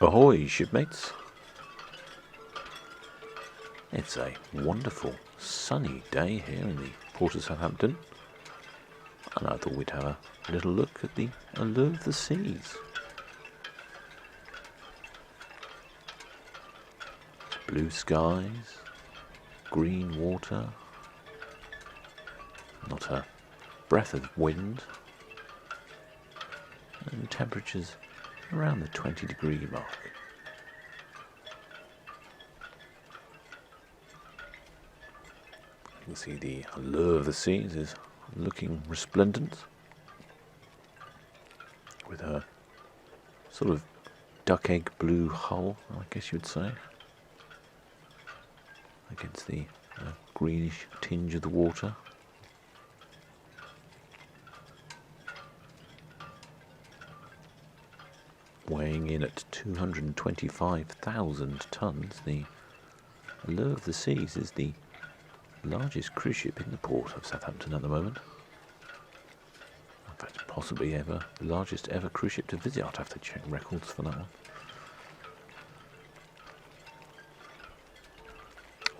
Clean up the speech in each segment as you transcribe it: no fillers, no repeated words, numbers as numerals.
Ahoy, shipmates! It's a wonderful sunny day here in the port of Southampton, and I thought we'd have a little look at the Allure of the Seas. Blue skies, green water, not a breath of wind, and temperatures around the 20-degree mark. You can see the Allure of the Seas is looking resplendent with a sort of duck egg blue hull, I guess you would say, against the greenish tinge of the water. Weighing in at 225,000 tonnes, the Allure of the Seas is the largest cruise ship in the port of Southampton at the moment. In fact, possibly ever the largest ever cruise ship to visit. I'd have to check records for that one.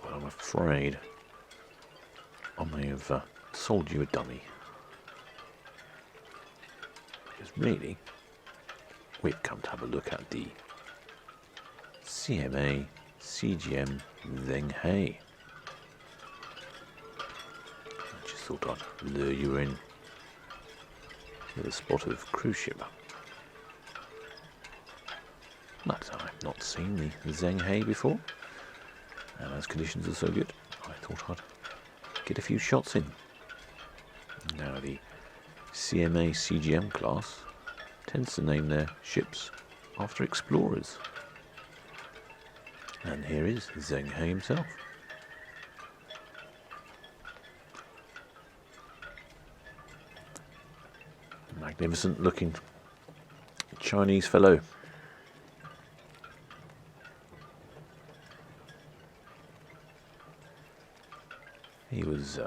Well, I'm afraid I may have sold you a dummy. Because really, we've come to have a look at the CMA CGM Zheng. I just thought I'd lure you in with a spot of cruise ship. But I've not seen the Zheng before, and as conditions are so good, I thought I'd get a few shots in. Now, the CMA CGM class tends to name their ships after explorers. And here is Zheng himself. Magnificent looking Chinese fellow. He was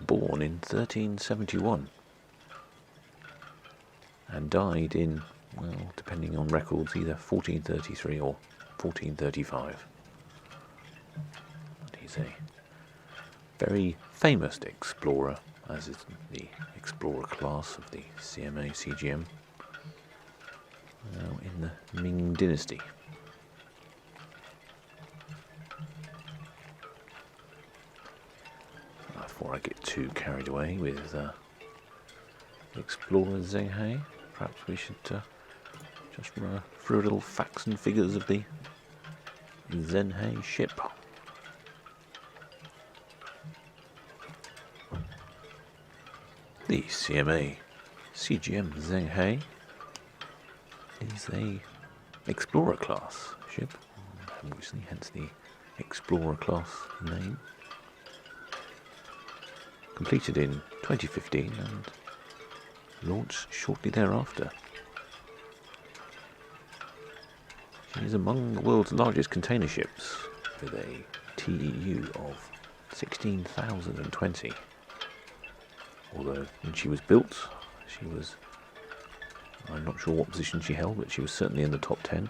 born in 1371. And died in, well, depending on records, either 1433 or 1435. But he's a very famous explorer, as is the explorer class of the CMA CGM, now in the Ming Dynasty. Before I get too carried away with Explorer Zheng, perhaps we should just run through a little facts and figures of the Zheng ship. The CMA CGM Zheng is a Explorer class ship, obviously, hence the Explorer class name. Completed in 2015 and launched shortly thereafter. She is among the world's largest container ships, with a TEU of 16,020. Although when she was built, I'm not sure what position she held, but she was certainly in the top 10,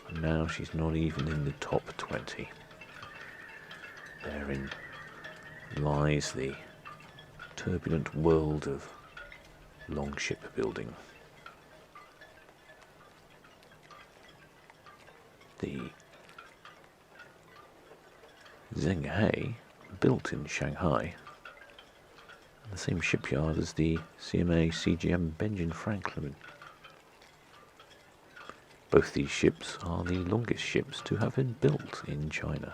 and now she's not even in the top 20. Therein lies the turbulent world of longship building. The Zheng, built in Shanghai, the same shipyard as the CMA CGM Benjamin Franklin. Both these ships are the longest ships to have been built in China.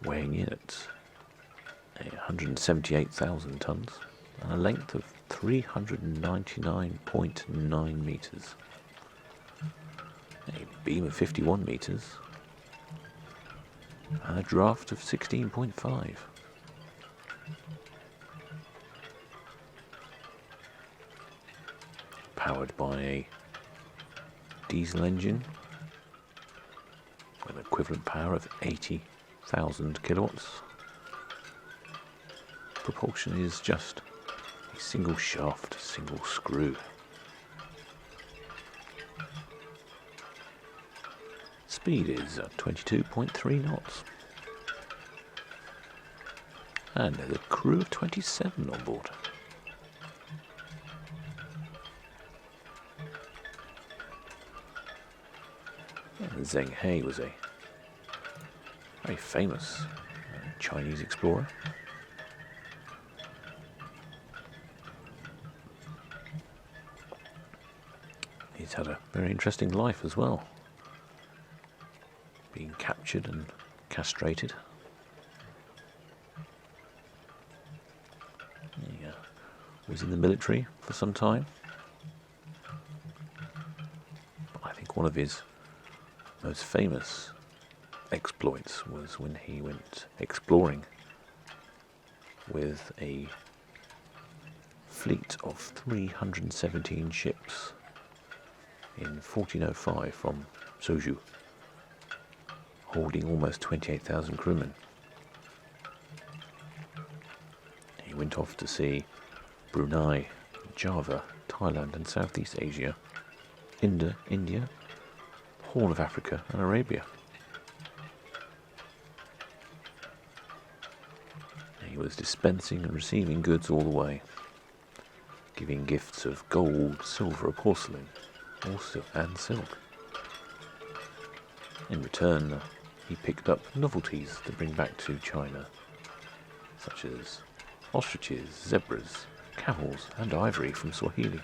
Weighing in at 178,000 tonnes and a length of 399.9 metres. A beam of 51 metres and a draft of 16.5. Powered by a diesel engine with an equivalent power of 80,000 kilowatts. Propulsion is just a single shaft, single screw. Speed is 22.3 knots. And there's a crew of 27 on board. And Zheng He was a very famous Chinese explorer. He's had a very interesting life as well, being captured and castrated. He was in the military for some time. But I think one of his most famous exploits was when he went exploring with a fleet of 317 ships in 1405 from Soju, holding almost 28,000 crewmen. He went off to see Brunei, Java, Thailand and Southeast Asia, India, Horn of Africa and Arabia. He was dispensing and receiving goods all the way, giving gifts of gold, silver or porcelain, also and silk. In return, he picked up novelties to bring back to China, such as ostriches, zebras, camels and ivory from Swahili.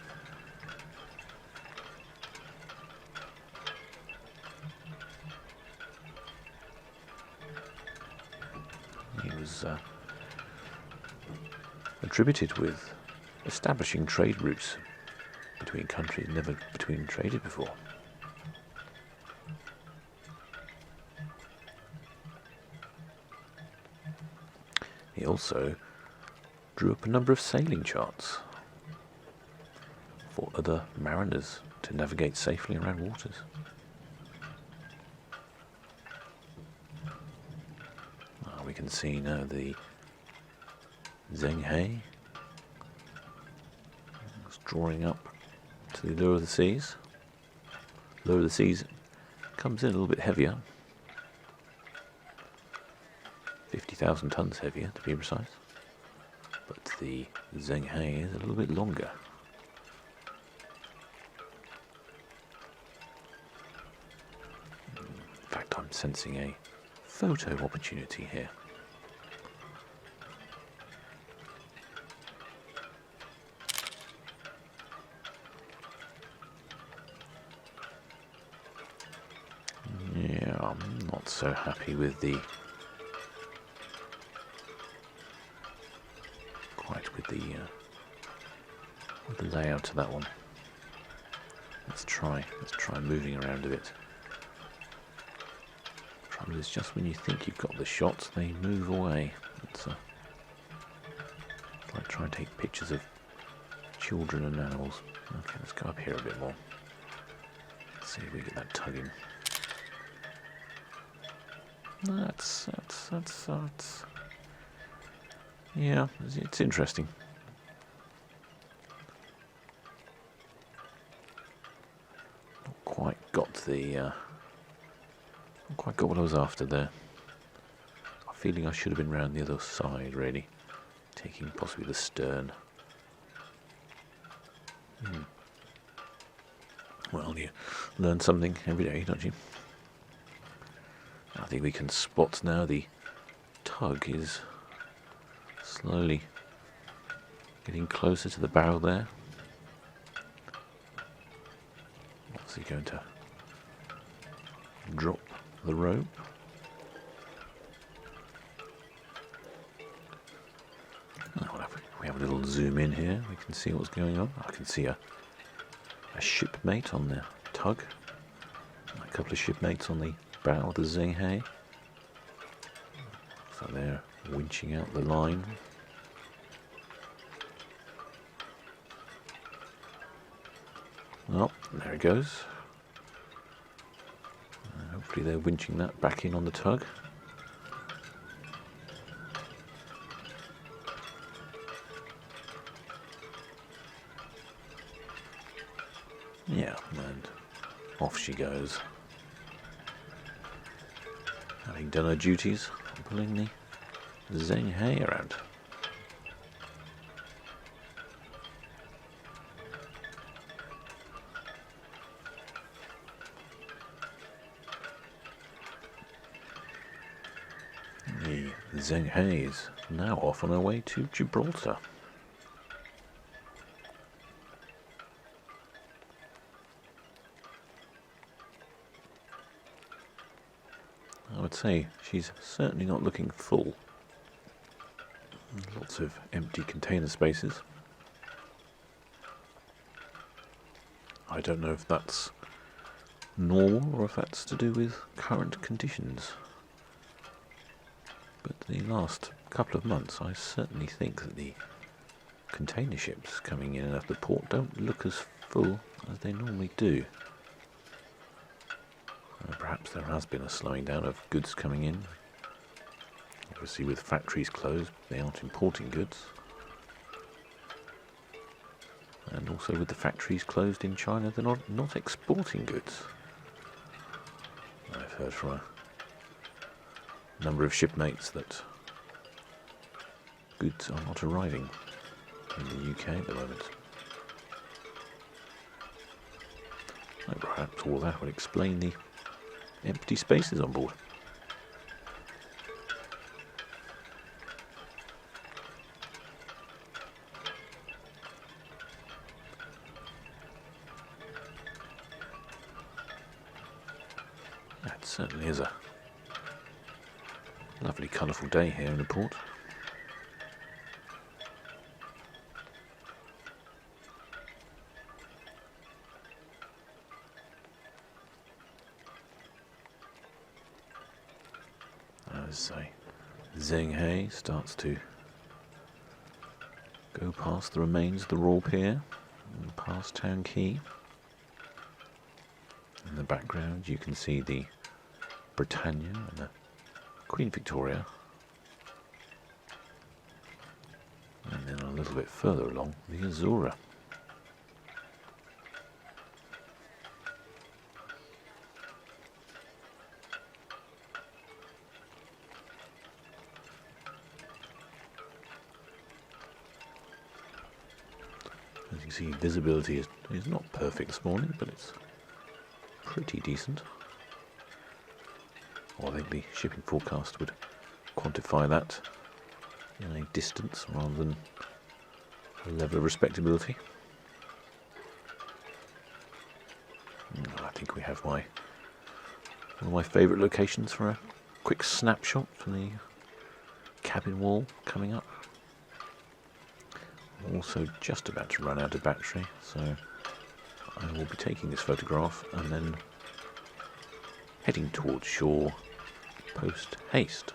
He was attributed with establishing trade routes between countries never between traded before. He also drew up a number of sailing charts for other mariners to navigate safely around waters. We can see now the Zheng He is drawing up to the Allure of the Seas. Allure of the Seas comes in a little bit heavier, 50,000 tons heavier to be precise, but the Zheng He is a little bit longer. In fact, I'm sensing a photo opportunity here. Yeah, I'm not so happy with the layout of that one. Let's try moving around a bit. Trouble is, just when you think you've got the shots, they move away. Let's try and take pictures of children and animals. Okay, let's go up here a bit more. Let's see if we get that tugging. That's yeah, it's interesting. Not quite got what I was after there. I'm feeling I should have been round the other side, really, taking possibly the stern. Well, you learn something every day, don't you? I think we can spot now the tug is slowly getting closer to the barrel there. What's he going to drop the rope? We have a little zoom in here. We can see what's going on. I can see a shipmate on the tug, a couple of shipmates on the bow of the Zheng He. So they're winching out the line. Oh, there it goes. Hopefully they're winching that back in on the tug. Yeah, and off she goes. Having done her duties, pulling the Zheng around. The Zheng is now off on her way to Gibraltar. I would say she's certainly not looking full. Lots of empty container spaces. I don't know if that's normal or if that's to do with current conditions. But the last couple of months, I certainly think that the container ships coming in and out of the port don't look as full as they normally do. Perhaps there has been a slowing down of goods coming in. Obviously with factories closed, they aren't importing goods. And also with the factories closed in China, they're not exporting goods. I've heard from a number of shipmates that goods are not arriving in the UK at the moment. And perhaps all that will explain the empty spaces on board. That certainly is a lovely colourful day here in the port. As Zheng starts to go past the remains of the Royal Pier and past Town Quay. In the background you can see the Britannia and the Queen Victoria, and then a little bit further along the Allure. As you see, visibility is not perfect this morning, but it's pretty decent. Well, I think the shipping forecast would quantify that in a distance rather than a level of respectability. I think we have one of my favourite locations for a quick snapshot from the cabin wall coming up. I'm also just about to run out of battery, so I will be taking this photograph and then heading towards shore post haste.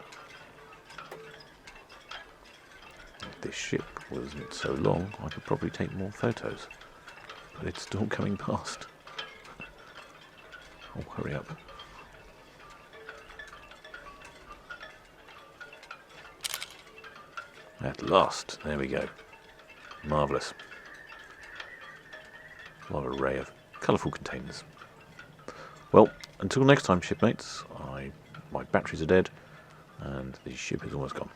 If this ship wasn't so long, I could probably take more photos, but it's still coming past. I'll hurry up. At last, there we go. Marvellous. What an array of colourful containers. Well, until next time, shipmates, my batteries are dead and the ship is almost gone.